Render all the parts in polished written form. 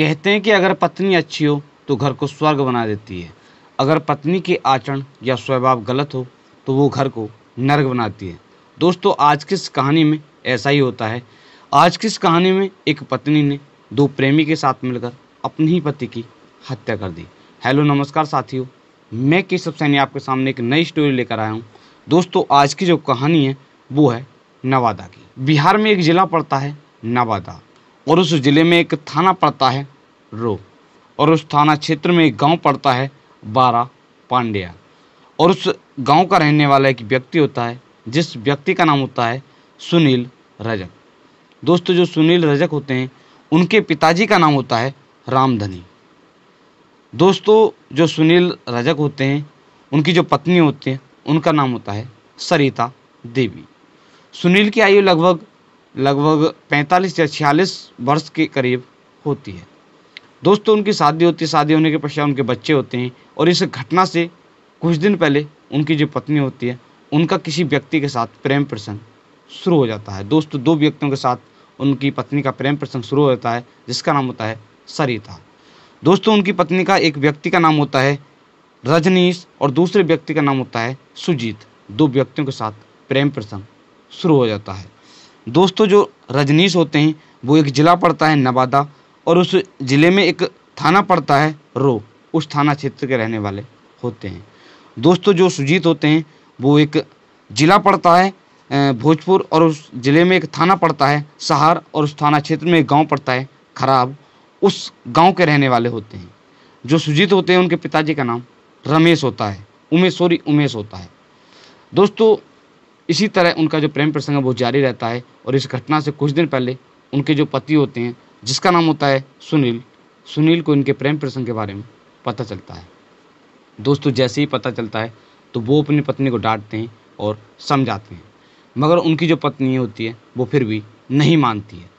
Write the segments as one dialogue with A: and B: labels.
A: कहते हैं कि अगर पत्नी अच्छी हो तो घर को स्वर्ग बना देती है। अगर पत्नी के आचरण या स्वभाव गलत हो तो वो घर को नर्क बनाती है। दोस्तों, आज की इस कहानी में ऐसा ही होता है। आज की इस कहानी में एक पत्नी ने दो प्रेमी के साथ मिलकर अपने ही पति की हत्या कर दी। हेलो नमस्कार साथियों, मैं केशव सैनी आपके सामने एक नई स्टोरी लेकर आया हूँ। दोस्तों, आज की जो कहानी है वो है नवादा की। बिहार में एक ज़िला पड़ता है नवादा, और उस ज़िले में एक थाना पड़ता है रो, और उस थाना क्षेत्र में एक गांव पड़ता है बारा पांड्या। और उस गांव का रहने वाला एक व्यक्ति होता है, जिस व्यक्ति का नाम होता है सुनील रजक। दोस्तों, जो सुनील रजक होते हैं उनके पिताजी का नाम होता है रामधनी। दोस्तों, जो सुनील रजक होते हैं उनकी जो पत्नी होती है उनका नाम होता है सरिता देवी। सुनील की आयु लगभग 45 या 46 वर्ष के करीब होती है। दोस्तों, उनकी शादी होती है। शादी होने के पश्चात उनके बच्चे होते हैं, और इस घटना से कुछ दिन पहले उनकी जो पत्नी होती है उनका किसी व्यक्ति के साथ प्रेम प्रसंग शुरू हो जाता है। दोस्तों, दो व्यक्तियों के साथ उनकी पत्नी का प्रेम प्रसंग शुरू हो जाता है, जिसका नाम होता है सरिता। दोस्तों, उनकी पत्नी का एक व्यक्ति का नाम होता है रजनीश और दूसरे व्यक्ति का नाम होता है सुजीत। दो व्यक्तियों के साथ प्रेम प्रसंग शुरू हो जाता है। दोस्तों, जो रजनीश होते हैं वो एक ज़िला पड़ता है नवादा, और उस ज़िले में एक थाना पड़ता है रो, उस थाना क्षेत्र के रहने वाले होते हैं। दोस्तों, जो सुजीत होते हैं वो एक ज़िला पड़ता है भोजपुर, और उस ज़िले में एक थाना पड़ता है सहार, और उस थाना क्षेत्र में एक गांव पड़ता है खराब, उस गांव के रहने वाले होते हैं। जो सुजीत होते हैं उनके पिताजी का नाम रमेश होता है, उमेश होता है। दोस्तों, इसी तरह उनका जो प्रेम प्रसंग है वो जारी रहता है, और इस घटना से कुछ दिन पहले उनके जो पति होते हैं जिसका नाम होता है सुनील को इनके प्रेम प्रसंग के बारे में पता चलता है। दोस्तों, जैसे ही पता चलता है तो वो अपनी पत्नी को डांटते हैं और समझाते हैं, मगर उनकी जो पत्नी होती है वो फिर भी नहीं मानती है।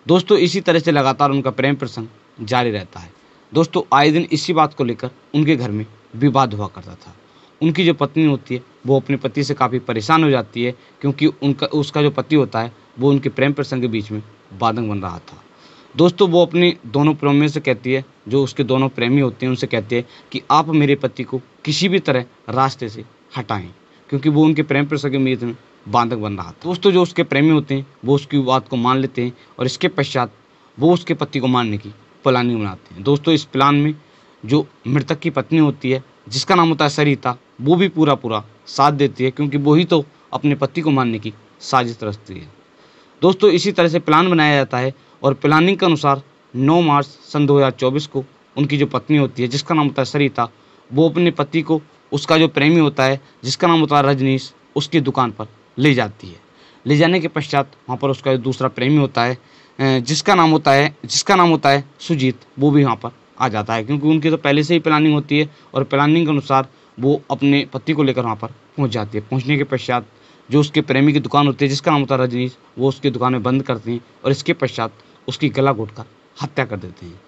A: दोस्तों, इसी तरह से लगातार उनका प्रेम प्रसंग जारी रहता है। दोस्तों, आए दिन इसी बात को लेकर उनके घर में विवाद हुआ करता था। उनकी जो पत्नी होती है वो अपने पति से काफ़ी परेशान हो जाती है, क्योंकि उसका जो पति होता है वो उनके प्रेम प्रसंग के बीच में बाधक बन रहा था। दोस्तों, वो अपनी दोनों प्रेमियों से कहती है, जो उसके दोनों प्रेमी होते हैं उनसे कहती है कि आप मेरे पति को किसी भी तरह रास्ते से हटाएं, क्योंकि वो उनके प्रेम प्रसंग के बीच में बाधक बन रहा था। दोस्तों, जो उसके प्रेमी होते हैं वो उसकी बात को मान लेते हैं, और इसके पश्चात वो उसके पति को मारने की प्लानिंग बनाते हैं। दोस्तों, इस प्लान में जो मृतक की पत्नी होती है जिसका नाम होता है सरिता, वो भी पूरा साथ देती है, क्योंकि वो ही तो अपने पति को मारने की साजिश रचती है। दोस्तों, इसी तरह से प्लान बनाया जाता है, और प्लानिंग के अनुसार 9 मार्च सन 2024 को उनकी जो पत्नी होती है जिसका नाम होता है सरिता, वो अपने पति को उसका जो प्रेमी होता है जिसका नाम होता है रजनीश, उसकी दुकान पर ले जाती है। ले जाने के पश्चात वहाँ पर उसका जो दूसरा प्रेमी होता है जिसका नाम होता है सुजीत, वो भी वहाँ पर आ जाता है, क्योंकि उनकी तो पहले से ही प्लानिंग होती है, और प्लानिंग के अनुसार वो अपने पति को लेकर वहाँ पर पहुँच जाती है। पहुँचने के पश्चात जो उसके प्रेमी की दुकान होती है जिसका नाम होता है रजनीश, वो उसकी दुकान में बंद करते हैं, और इसके पश्चात उसकी गला घोंटकर हत्या कर देते हैं।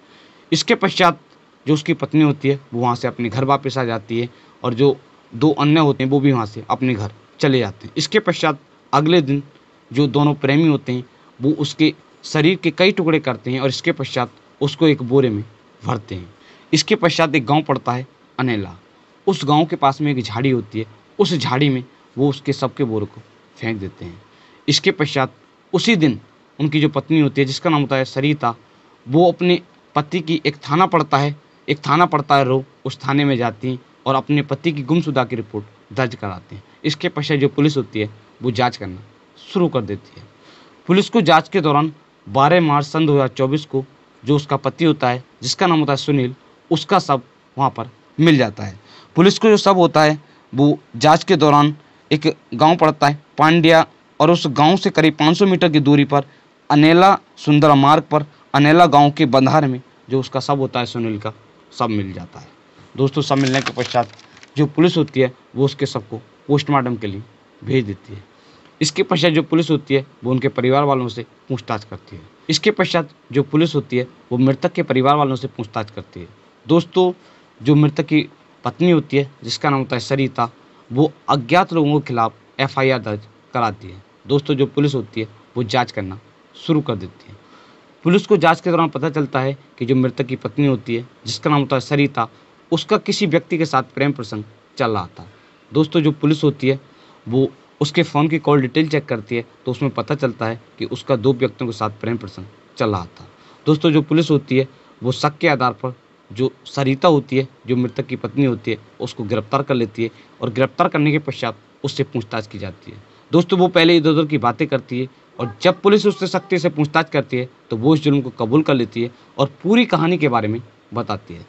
A: इसके पश्चात जो उसकी पत्नी होती है वो वहाँ से अपने घर वापस आ जाती है, और जो दो अन्य होते हैं वो भी वहाँ से अपने घर चले जाते हैं। इसके पश्चात अगले दिन जो दोनों प्रेमी होते हैं वो उसके शरीर के कई टुकड़े करते हैं, और इसके पश्चात उसको एक बोरे में भरते हैं। इसके पश्चात एक गांव पड़ता है अनेला, उस गांव के पास में एक झाड़ी होती है, उस झाड़ी में वो उसके सबके बोरे को फेंक देते हैं। इसके पश्चात उसी दिन उनकी जो पत्नी होती है जिसका नाम होता है सरिता, वो अपने पति की एक थाना पड़ता है रो, उस थाने में जाती हैं और अपने पति की गुमशुदा की रिपोर्ट दर्ज कराते हैं। इसके पश्चात जो पुलिस होती है वो जाँच करना शुरू कर देती है। पुलिस को जाँच के दौरान 12 मार्च सन 2024 को जो उसका पति होता है जिसका नाम होता है सुनील, उसका शव वहाँ पर मिल जाता है। पुलिस को जो शव होता है वो जांच के दौरान एक गांव पड़ता है पांड्या, और उस गांव से करीब 500 मीटर की दूरी पर अनेला सुंदरा मार्ग पर अनेला गांव के बंधार में जो उसका शव होता है सुनील का शव मिल जाता है। दोस्तों, शव मिलने के पश्चात जो पुलिस होती है वो उसके शव को पोस्टमार्टम के लिए भेज देती है। इसके पश्चात जो पुलिस होती है वो उनके परिवार वालों से पूछताछ करती है। इसके पश्चात जो पुलिस होती है वो मृतक के परिवार वालों से पूछताछ करती है। दोस्तों, जो मृतक की पत्नी होती है जिसका नाम होता है सरिता, वो अज्ञात लोगों के खिलाफ FIR दर्ज कराती है। दोस्तों, जो पुलिस होती है वो जांच करना शुरू कर देती है। पुलिस को जांच के दौरान पता चलता है कि जो मृतक की पत्नी होती है, जिसका नाम होता है सरिता, उसका किसी व्यक्ति के साथ प्रेम प्रसंग चल रहा था। दोस्तों जो पुलिस होती है वो उसके फ़ोन की कॉल डिटेल चेक करती है, तो उसमें पता चलता है कि उसका 2 व्यक्तियों के साथ प्रेम प्रसंग चल रहा था। दोस्तों जो पुलिस होती है वो शक के आधार पर जो सरिता होती है, जो मृतक की पत्नी होती है, उसको गिरफ्तार कर लेती है और गिरफ्तार करने के पश्चात उससे पूछताछ की जाती है। दोस्तों वो पहले इधर-उधर की बातें करती है और जब पुलिस उससे सख्ती से पूछताछ करती है तो वो इस जुर्म को कबूल कर लेती है और पूरी कहानी के बारे में बताती है।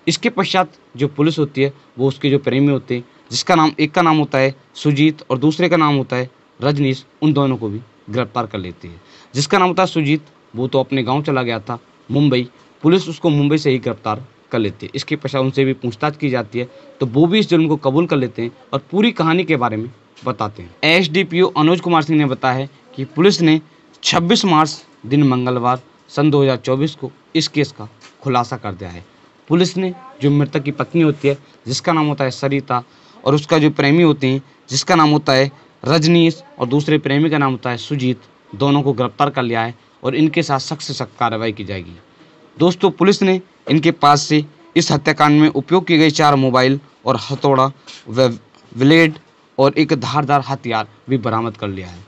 A: इसके पश्चात जो पुलिस होती है वो उसके जो प्रेमी होते हैं, जिसका नाम एक का नाम होता है सुजीत और दूसरे का नाम होता है रजनीश, उन दोनों को भी गिरफ्तार कर लेती है। जिसका नाम होता है सुजीत, वो तो अपने गाँव चला गया था मुंबई, पुलिस उसको मुंबई से ही गिरफ्तार कर लेती है। इसके पश्चात उनसे भी पूछताछ की जाती है तो वो भी इस जुर्म को कबूल कर लेते हैं और पूरी कहानी के बारे में बताते हैं। एसडीपीओ अनुज कुमार सिंह ने बताया है कि पुलिस ने 26 मार्च दिन मंगलवार सन 2024 को इस केस का खुलासा कर दिया है। पुलिस ने जो मृतक की पत्नी होती है, जिसका नाम होता है सरिता, और उसका जो प्रेमी होते हैं, जिसका नाम होता है रजनीश, और दूसरे प्रेमी का नाम होता है सुजीत, दोनों को गिरफ्तार कर लिया है और इनके साथ सख्त से सख्त कार्रवाई की जाएगी। दोस्तों पुलिस ने इनके पास से इस हत्याकांड में उपयोग किए गए 4 मोबाइल और हथौड़ा व ब्लेड और एक धारदार हथियार भी बरामद कर लिया है।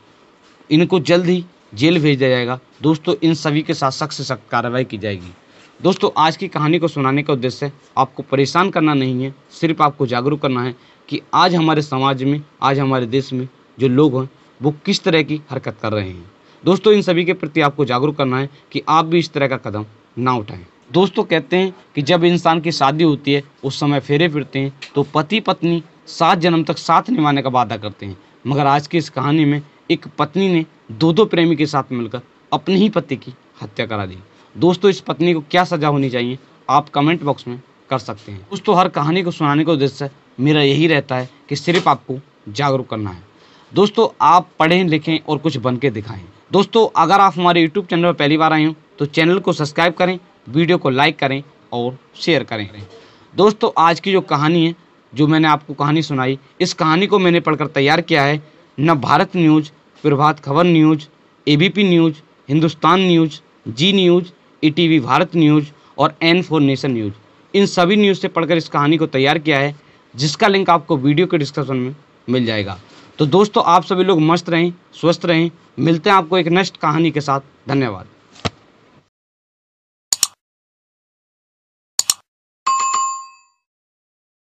A: इनको जल्द ही जेल भेज दिया जाएगा। दोस्तों इन सभी के साथ सख्त से सख्त कार्रवाई की जाएगी। दोस्तों आज की कहानी को सुनाने का उद्देश्य आपको परेशान करना नहीं है, सिर्फ आपको जागरूक करना है कि आज हमारे समाज में, आज हमारे देश में जो लोग हैं वो किस तरह की हरकत कर रहे हैं। दोस्तों इन सभी के प्रति आपको जागरूक करना है कि आप भी इस तरह का कदम ना उठाएं। दोस्तों कहते हैं कि जब इंसान की शादी होती है उस समय फेरे फिरते हैं तो पति पत्नी 7 जन्म तक साथ निभाने का वादा करते हैं, मगर आज की इस कहानी में एक पत्नी ने 2 प्रेमी के साथ मिलकर अपने ही पति की हत्या करा दी। दोस्तों इस पत्नी को क्या सजा होनी चाहिए आप कमेंट बॉक्स में कर सकते हैं। दोस्तों हर कहानी को सुनाने का उद्देश्य मेरा यही रहता है कि सिर्फ आपको जागरूक करना है। दोस्तों आप पढ़ें लिखें और कुछ बन के दिखाएं। दोस्तों अगर आप हमारे यूट्यूब चैनल पर पहली बार आए हो तो चैनल को सब्सक्राइब करें, वीडियो को लाइक करें और शेयर करें। दोस्तों आज की जो कहानी है, जो मैंने आपको कहानी सुनाई, इस कहानी को मैंने पढ़कर तैयार किया है न भारत न्यूज़, प्रभात खबर news, ABP news, Hindustan news, Zee news, ETV Bharat news और N4 नेशन न्यूज़, इन सभी न्यूज़ से पढ़कर इस कहानी को तैयार किया है, जिसका लिंक आपको वीडियो के डिस्क्रिप्शन में मिल जाएगा। तो दोस्तों आप सभी लोग मस्त रहें, स्वस्थ रहें। मिलते हैं आपको एक नेक्स्ट कहानी के साथ। धन्यवाद।